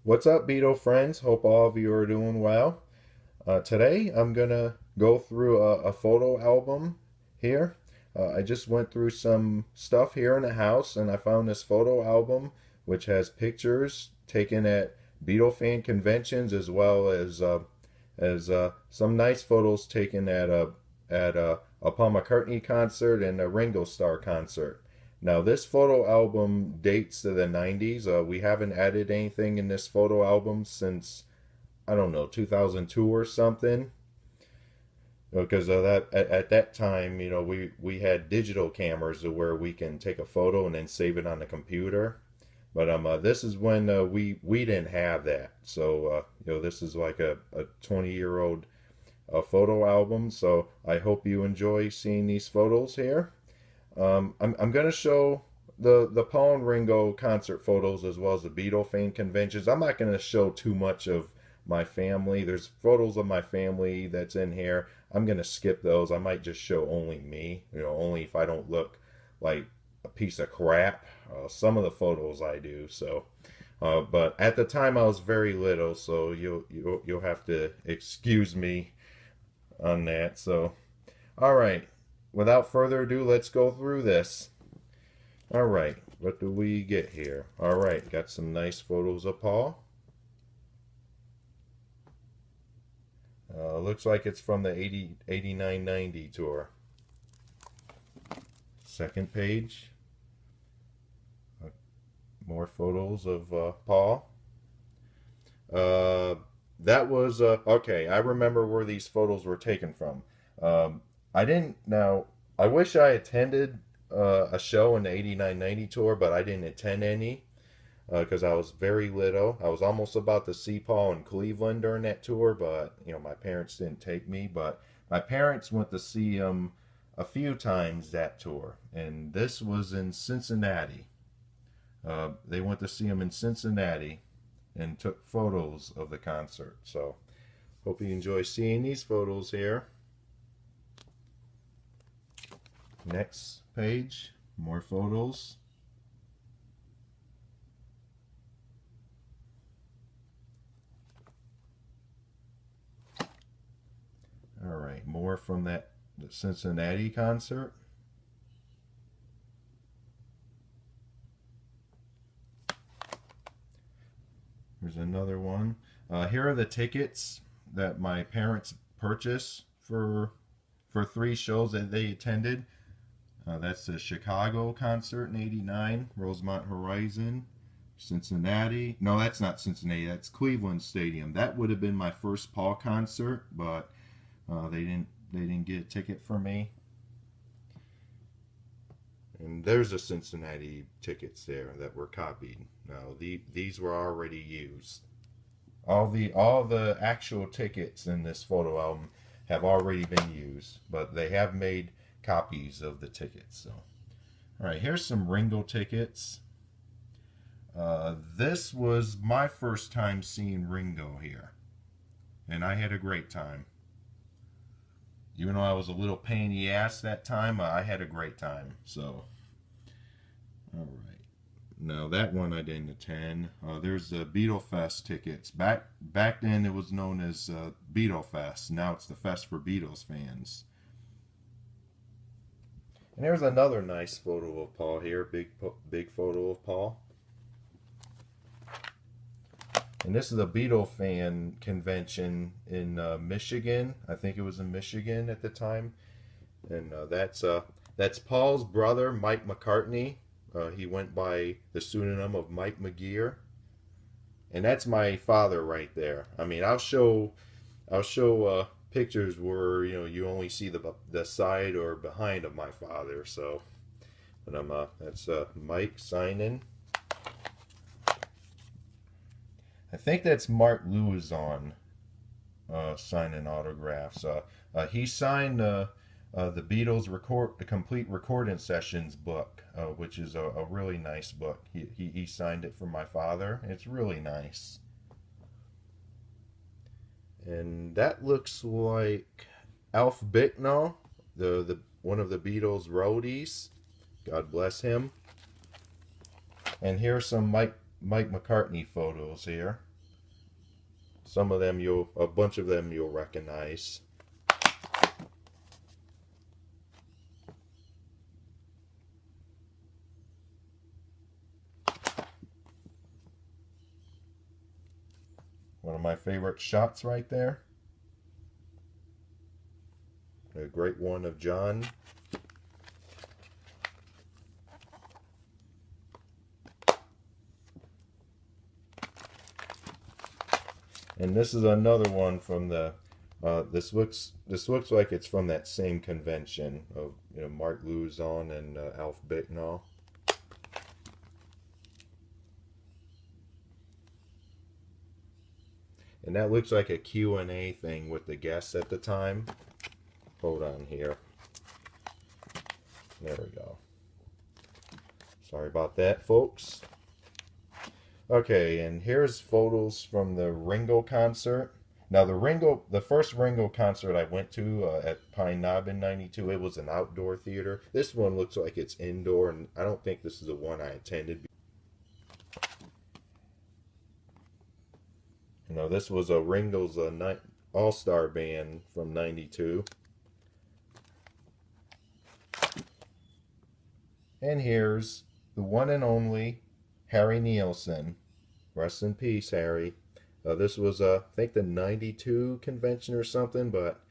What's up, Beatle friends? Hope all of you are doing well. Today I'm gonna go through a photo album here. I just went through some stuff here in the house and I found this photo album which has pictures taken at Beatle Fan Conventions as well as some nice photos taken at a Paul McCartney concert and a Ringo Starr concert. Now, this photo album dates to the 90s. We haven't added anything in this photo album since, I don't know, 2002 or something. Because at that time, we had digital cameras where we can take a photo and then save it on the computer. But this is when we didn't have that. So this is like a 20-year-old photo album. So I hope you enjoy seeing these photos here. I'm going to show the Paul and Ringo concert photos as well as the Beatle Fan Conventions. I'm not going to show too much of my family. There's photos of my family that's in here. I'm going to skip those. I might just show only me, only if I don't look like a piece of crap. Some of the photos I do. So, but at the time I was very little, so you'll have to excuse me on that. So, all right. Without further ado, let's go through this. All right, what do we get here? All right, got some nice photos of Paul. Looks like it's from the 89-90 tour. Second page. More photos of Paul. That was, okay, I remember where these photos were taken from. I didn't. Now, I wish I attended a show in the 89-90 tour, but I didn't attend any because I was very little. I was almost about to see Paul in Cleveland during that tour, but my parents didn't take me. But my parents went to see him a few times that tour, and this was in Cincinnati. They went to see him in Cincinnati and took photos of the concert. So, hope you enjoy seeing these photos here. Next page, more photos. All right, more from the Cincinnati concert. Here's another one. Here are the tickets that my parents purchased for 3 shows that they attended. That's the Chicago concert in '89, Rosemont Horizon, Cincinnati. No, that's not Cincinnati. That's Cleveland Stadium. That would have been my first Paul concert, but they didn't get a ticket for me. And there's the Cincinnati tickets there that were copied. No, these were already used. All the actual tickets in this photo album have already been used, but they have made copies of the tickets. So, all right, here's some Ringo tickets. This was my first time seeing Ringo here, and I had a great time. Even though I was a little pain in the ass that time, I had a great time. So, all right. Now that one I didn't attend. There's the Beatlefest tickets. Back then it was known as Beatlefest. Now it's the Fest for Beatles Fans. And there's another nice photo of Paul here, big photo of Paul. And this is a Beatle Fan Convention in Michigan. I think it was in Michigan at the time. And that's Paul's brother, Mike McCartney. He went by the pseudonym of Mike McGear. And that's my father right there. I mean, I'll show pictures where you only see the side or behind of my father. So, but that's Mike signing. I think that's Mark Lewison signing autographs. He signed the Beatles the complete recording sessions book, which is a really nice book. He signed it for my father. It's really nice. And that looks like Alf Bicknell, the one of the Beatles roadies. God bless him. And here's some Mike McCartney photos here. Some of them a bunch of them you'll recognize. One of my favorite shots right there. A great one of John. And this is another one from the. This looks like it's from that same convention of Mark Nilsson and Alf Bicknell. And that looks like a Q&A thing with the guests at the time. Hold on here. There we go. Sorry about that, folks. Okay, and here's photos from the Ringo concert. Now the first Ringo concert I went to at Pine Knob in '92, it was an outdoor theater. This one looks like it's indoor, and I don't think this is the one I attended. This was a Ringo's All-Star Band from '92. And here's the one and only Harry Nilsson. Rest in peace, Harry. This was, I think, the '92 convention or something, but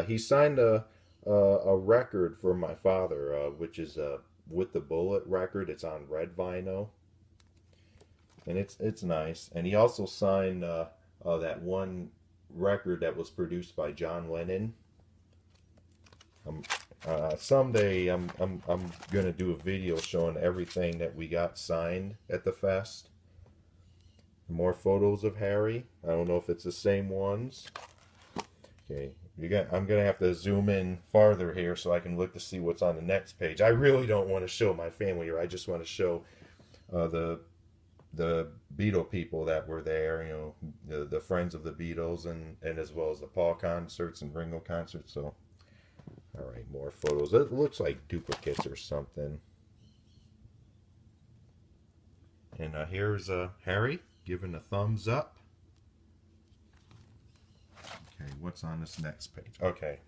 he signed a record for my father, which is With the Bullet record. It's on red vinyl. And it's nice. And he also signed that one record that was produced by John Lennon. Someday I'm gonna do a video showing everything that we got signed at the fest. More photos of Harry. I don't know if it's the same ones. Okay, I'm gonna have to zoom in farther here so I can look to see what's on the next page. I really don't want to show my family here. I just want to show the Beatle people that were there, the friends of the Beatles, and as well as the Paul concerts and Ringo concerts. So, all right, more photos. It looks like duplicates or something. And here's Harry giving a thumbs up. Okay, what's on this next page? Okay,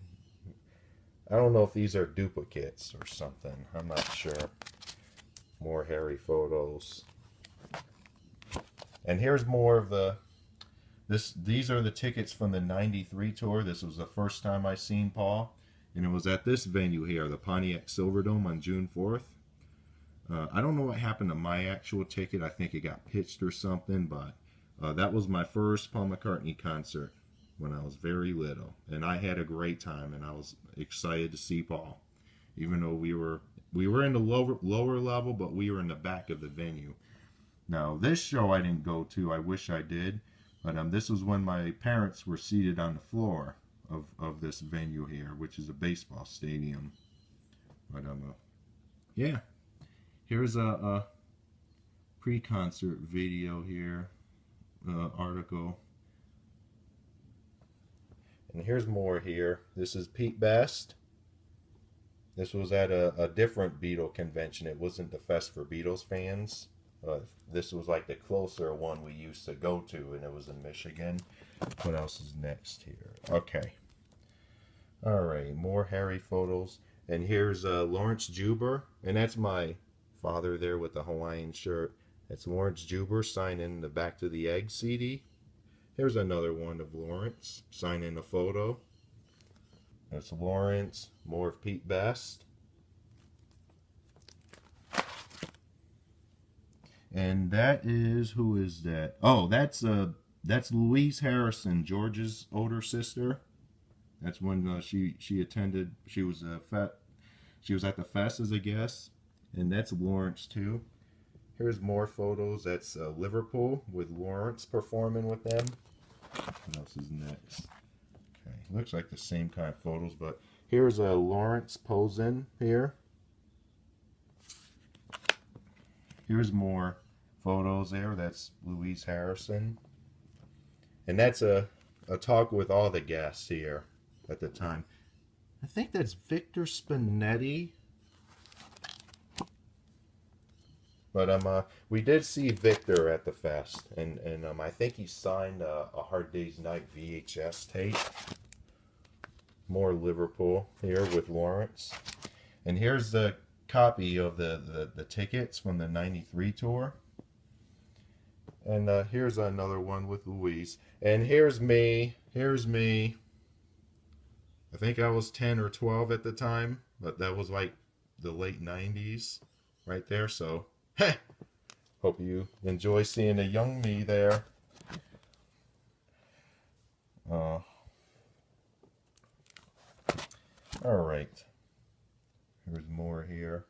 I don't know if these are duplicates or something. I'm not sure. More Harry photos. And here's more of these are the tickets from the '93 tour. This was the first time I seen Paul, and it was at this venue here, the Pontiac Silverdome, on June 4th. I don't know what happened to my actual ticket. I think it got pitched or something, but that was my first Paul McCartney concert when I was very little, and I had a great time, and I was excited to see Paul, even though we were in the lower level, but we were in the back of the venue. Now, this show I didn't go to. I wish I did. But this was when my parents were seated on the floor of this venue here, which is a baseball stadium. But yeah. Here's a pre-concert video here, article. And here's more here. This is Pete Best. This was at a different Beatle convention. It wasn't the Fest for Beatles Fans. This was like the closer one we used to go to, and it was in Michigan. What else is next here? Okay. Alright, more Harry photos. And here's Lawrence Juber, and that's my father there with the Hawaiian shirt. That's Lawrence Juber signing the Back to the Egg CD. Here's another one of Lawrence signing a photo. That's Lawrence, more of Pete Best. And that is, who is that? Oh, that's Louise Harrison, George's older sister. That's when she attended. She was at the fest as a guest, and that's Lawrence too. Here's more photos. That's Liverpool with Lawrence performing with them. What else is next? Okay, looks like the same kind of photos, but here's Lawrence posing here. Here's more photos there. That's Louise Harrison. And that's a talk with all the guests here at the time. I think that's Victor Spinetti. But we did see Victor at the fest, and I think he signed a Hard Day's Night VHS tape. More Liverpool here with Lawrence, and here's the copy of the tickets from the '93 tour. And here's another one with Louise, and here's me. Here's me. I think I was 10 or 12 at the time, but that was like the late '90s, right there. So. Heh. Hope you enjoy seeing a young me there. Alright. Here's more here.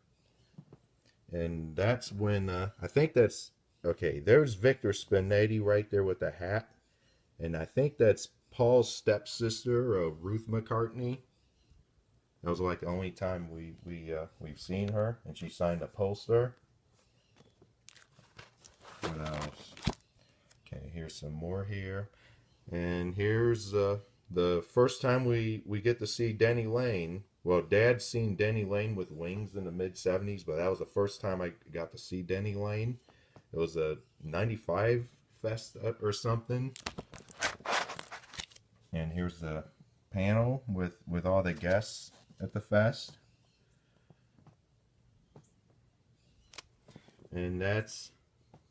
And that's when, I think that's, okay, there's Victor Spinetti right there with the hat. And I think that's Paul's stepsister, Ruth McCartney. That was like the only time we've seen her. And she signed a poster. What else? Okay, here's some more here. And here's the first time we get to see Denny Lane. Well, Dad's seen Denny Lane with Wings in the mid-'70s, but that was the first time I got to see Denny Lane. It was a '95 fest or something. And here's the panel with all the guests at the fest. And that's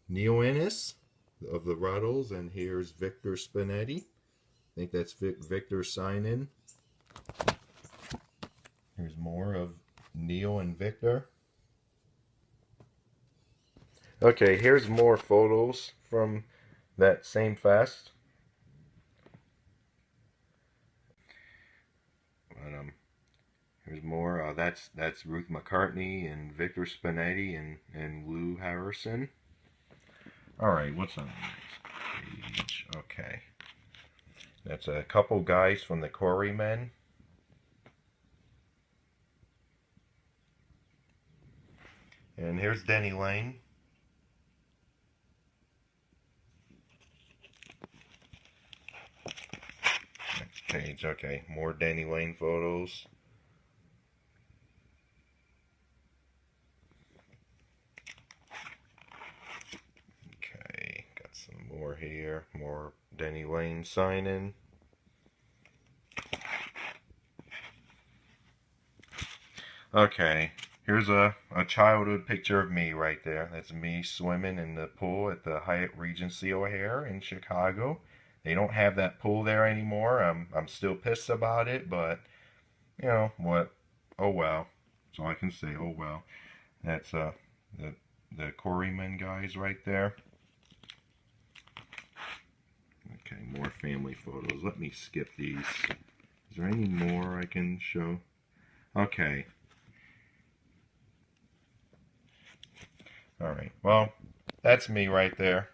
Neil Innes of the Ruddles, and here's Victor Spinetti. I think that's Victor signing. Here's more of Neil and Victor. Okay, here's more photos from that same fest. But, here's more. That's Ruth McCartney and Victor Spinetti and Lou Harrison. Alright, what's on the next page? Okay. That's a couple guys from the Quarrymen. And here's Denny Lane. Next page, okay. More Denny Lane photos. More here, more Denny Lane signing. Okay, here's a childhood picture of me right there. That's me swimming in the pool at the Hyatt Regency O'Hare in Chicago. They don't have that pool there anymore. I'm still pissed about it, but you know what? Oh well. That's all I can say. Oh well. That's the Quarrymen guys right there. Okay, more family photos. Let me skip these. Is there any more I can show? Okay. Alright, well, that's me right there.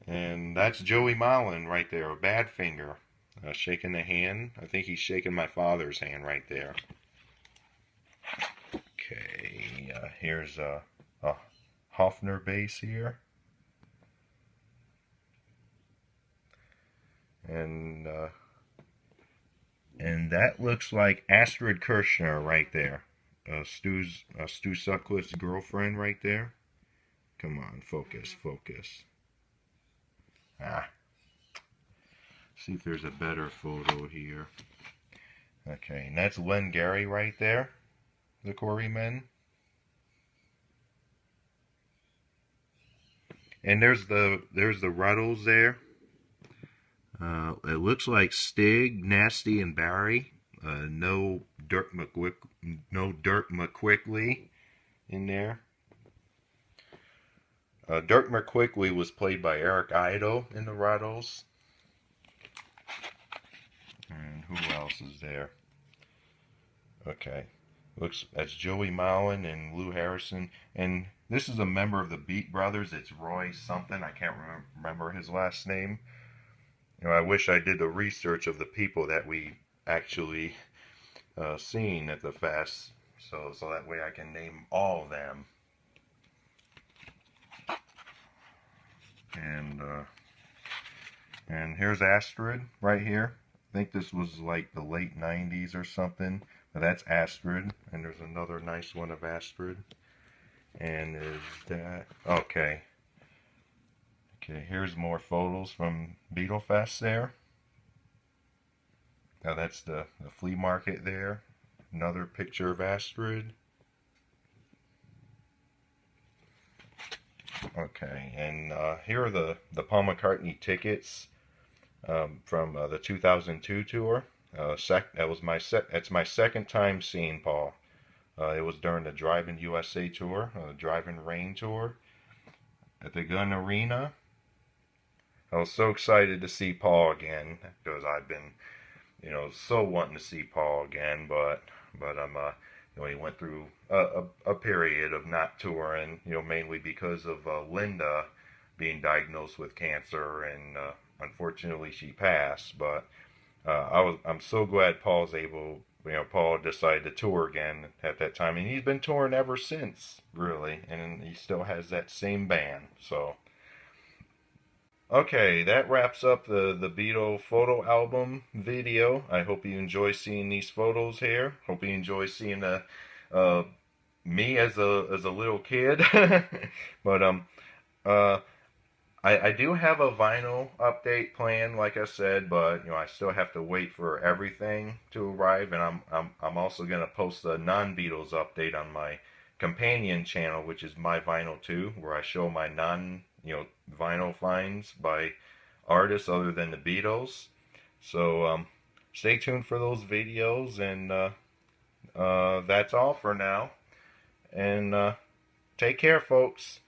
And that's Joey Mullen right there, a Badfinger. Shaking the hand. I think he's shaking my father's hand right there. Okay, here's a Hofner bass here. And that looks like Astrid Kirchner right there. Stu Sutcliffe's girlfriend right there. Come on, focus, focus. See if there's a better photo here. Okay, and that's Len Gary right there, the Quarrymen. And there's the Ruddles there. It looks like Stig, Nasty, and Barry. No Dirk McQuickley in there. Dirk McQuickley was played by Eric Idle in the Ruddles. And who else is there? Okay, that's Joey Mullen and Lou Harrison. And this is a member of the Beat Brothers. It's Roy something. I can't remember his last name. You know, I wish I did the research of the people that we actually seen at the fest, so that way I can name all of them. And here's Astrid right here. I think this was like the late 90s or something. But that's Astrid, and there's another nice one of Astrid. And is that okay? Okay, here's more photos from Beatlefest there. Now that's the flea market there. Another picture of Astrid. Okay, and here are the Paul McCartney tickets from the 2002 tour. That's my second time seeing Paul. It was during the Drive-In USA tour, the Drive-In Rain tour at the Gun Arena. I was so excited to see Paul again because I've been, so wanting to see Paul again, but I'm he went through a period of not touring, mainly because of Linda being diagnosed with cancer, and unfortunately she passed. But I'm so glad Paul decided to tour again at that time, and he's been touring ever since, really, and he still has that same band. So, okay, that wraps up the Beatle photo album video. I hope you enjoy seeing these photos here. Hope you enjoy seeing uh, me as a little kid. But uh, I do have a vinyl update plan, like I said, but I still have to wait for everything to arrive, and I'm also gonna post a non-Beatles update on my companion channel, which is My Vinyl 2, where I show my non vinyl finds by artists other than the Beatles. So stay tuned for those videos, and that's all for now. And take care, folks.